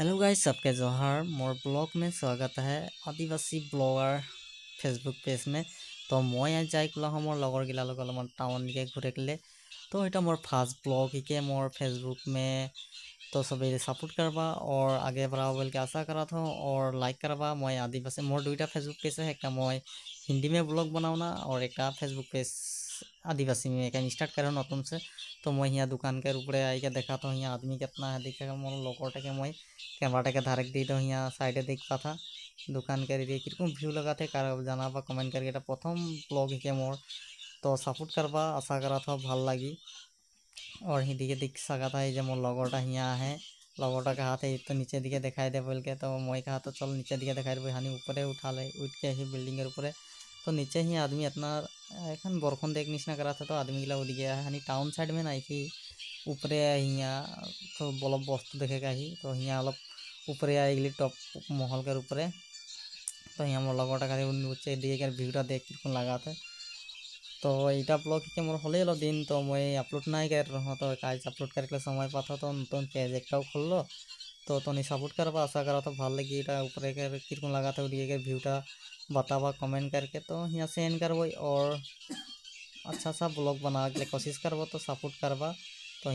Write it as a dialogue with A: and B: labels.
A: Hello guys, सबके जोहार। मोर blog में स्वागत है आदिवासी ब्लॉगर फेसबुक पेज में। तो मैं आज जाई कला मोर लगर गिला अलग टाउन के घूरे के लिए। तो ये मोर फार्स्ट ब्लॉग ही के मोर फेसबुक में। तो सभी सपोर्ट करवा और आगे बढ़ाओ बोल के आशा करा था और लाइक करवा। मैं आदिवासी मोर दुईटा फेसबुक पेज है, एक मैं हिंदी में ब्लॉग बनाऊना और एक फेसबुक पेज आदिवासी में एक स्टार्ट करो नतुन से। तो मैं यहाँ दुकान के ऊपर आई के देखा तो यहाँ आदमी कितना है देखा मोर लोगटे के मैं कैमराटा के धारक दी तो यहाँ साइडे देख पा था दुकान के रे किरकम ভিউ लगाते कार जाना कमेंट करके प्रथम ब्लॉग हिके मोर। तो सपोर्ट करवा आशा करा था भल लगी। और ही दिखे दिख सका था ये मोर लगरटा यहाँ है, लगरटा के हाथ है तो नीचे दिखे दिखाई दे बोल के। तो मैं कहा तो चल नीचे दिखे दिखाई दे हानि ऊपर उठा ले उठ के ही बिल्डिंग ऊपर। तो नीचे ही आदमी इतना एखन बरखन देख निचना करा था। तो आदमी गिला ओदिके हानि टाउन साइड में नहीं थी ऊपरे यहाँ। तो बल्ब वस्तु देखेगा ही तो यहाँ अलग ऊपरे आएगी टॉप महल के ऊपरे। तो यहाँ मोर लगरटा खाली नीचे दिए ভিউটা देख किरकम लगा था। तो यहाँ ब्लॉग के मोर हले लो दिन तो मैं अपलोड नहीं कर रहा हूँ। तो आज अपलोड करके समय पाता तो नतून पेज एक खुललो। तो तुम सपोर्ट करवा आशा करा तो भल लगी ऊपर किरकम लगा था दिए ভিউটা बतावा कमेंट करके। तो यहाँ सेंड करबो और अच्छा सा ब्लॉग बनाने के लिए कोशिश करबो। तो सपोर्ट करवा। तो